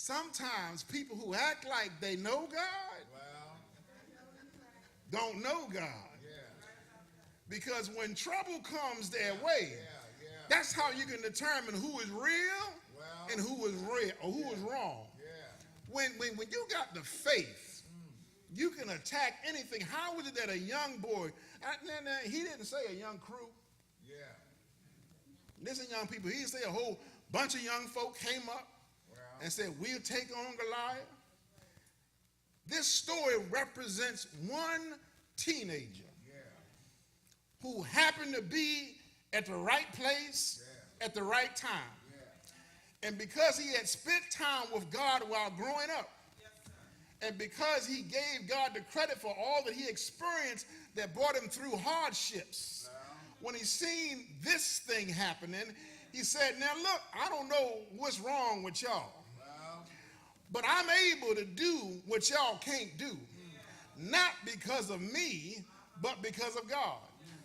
sometimes people who act like they know God don't know God. Because when trouble comes their way, that's how you can determine who is real and who is real or who is wrong. When you got the faith, you can attack anything. How is it that a young boy, he didn't say a young crew. Listen, young people, he didn't say a whole bunch of young folk came up and said, we'll take on Goliath. This story represents one teenager who happened to be at the right place at the right time. And because he had spent time with God while growing up, and because he gave God the credit for all that he experienced that brought him through hardships, when he seen this thing happening, he said, now look, I don't know what's wrong with y'all, but I'm able to do what y'all can't do, not because of me, but because of God.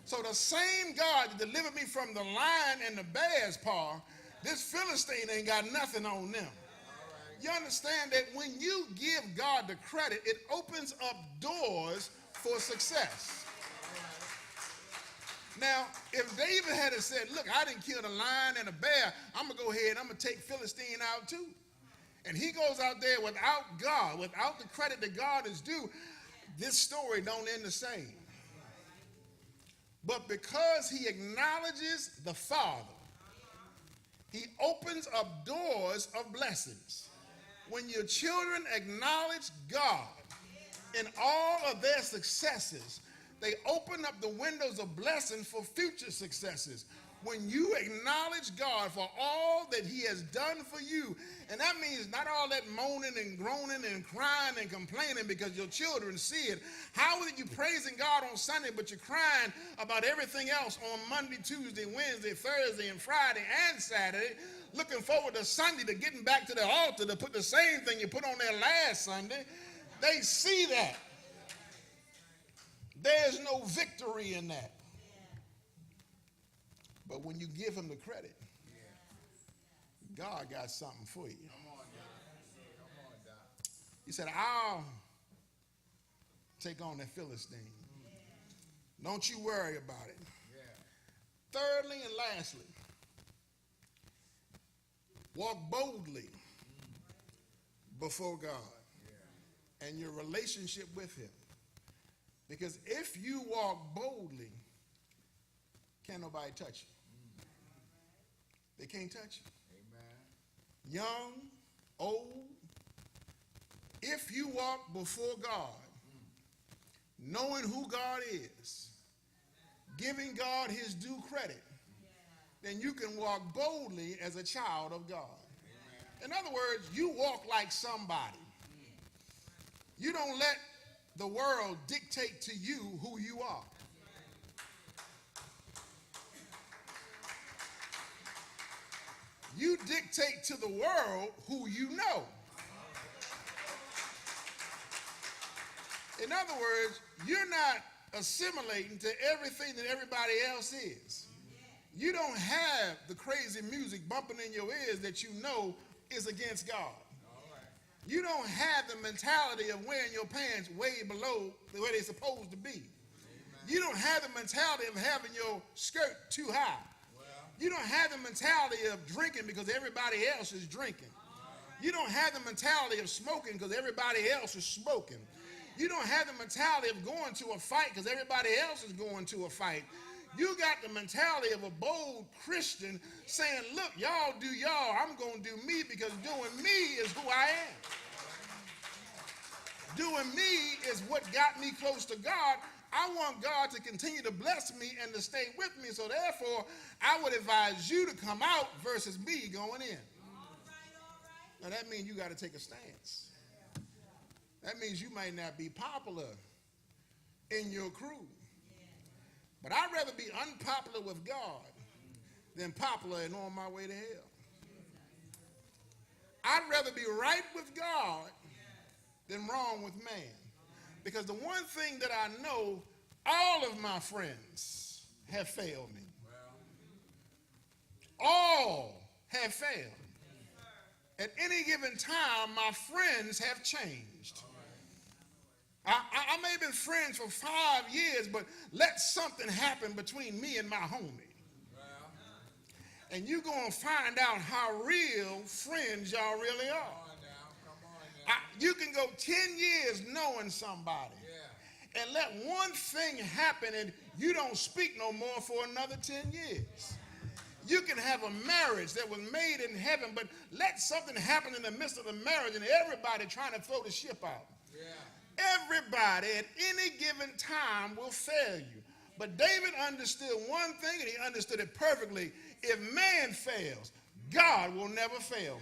So the same God that delivered me from the lion and the bear's paw, this Philistine ain't got nothing on them. You understand that when you give God the credit, it opens up doors for success. Now, if David had said, look, I didn't kill the lion and the bear, I'm going to go ahead and I'm going to take Philistine out too. And he goes out there without God, without the credit that God is due, this story don't end the same. But because he acknowledges the Father, he opens up doors of blessings. When your children acknowledge God in all of their successes, they open up the windows of blessing for future successes. When you acknowledge God for all that he has done for you, and that means not all that moaning and groaning and crying and complaining because your children see it. How is it you praising God on Sunday, but you're crying about everything else on Monday, Tuesday, Wednesday, Thursday, and Friday, and Saturday, looking forward to Sunday to getting back to the altar to put the same thing you put on there last Sunday? They see that. There's no victory in that. But when you give him the credit, God got something for you. He said, I'll take on that Philistine. Don't you worry about it. Thirdly and lastly, walk boldly before God and your relationship with him. Because if you walk boldly, can't nobody touch you. They can't touch you. Young, old, if you walk before God, knowing who God is, giving God his due credit, then you can walk boldly as a child of God. In other words, you walk like somebody. You don't let the world dictate to you who you are. You dictate to the world who you know. In other words, you're not assimilating to everything that everybody else is. You don't have the crazy music bumping in your ears that you know is against God. You don't have the mentality of wearing your pants way below where they're supposed to be. You don't have the mentality of having your skirt too high. You don't have the mentality of drinking because everybody else is drinking. You don't have the mentality of smoking because everybody else is smoking. You don't have the mentality of going to a fight because everybody else is going to a fight. You got the mentality of a bold Christian saying, look, y'all do y'all, I'm going to do me because doing me is who I am. Doing me is what got me close to God. I want God to continue to bless me and to stay with me. So therefore, I would advise you to come out versus me going in. Now that means you got to take a stance. That means you might not be popular in your crew. But I'd rather be unpopular with God than popular and on my way to hell. I'd rather be right with God than wrong with man. Because the one thing that I know, all of my friends have failed me. All have failed. At any given time, my friends have changed. I may have been friends for 5 years, but let something happen between me and my homie. And you're going to find out how real friends y'all really are. You can go 10 years knowing somebody, and let one thing happen and you don't speak no more for another 10 years. You can have a marriage that was made in heaven, but let something happen in the midst of the marriage and everybody trying to throw the ship out. Everybody at any given time will fail you. But David understood one thing, and he understood it perfectly. If man fails, God will never fail.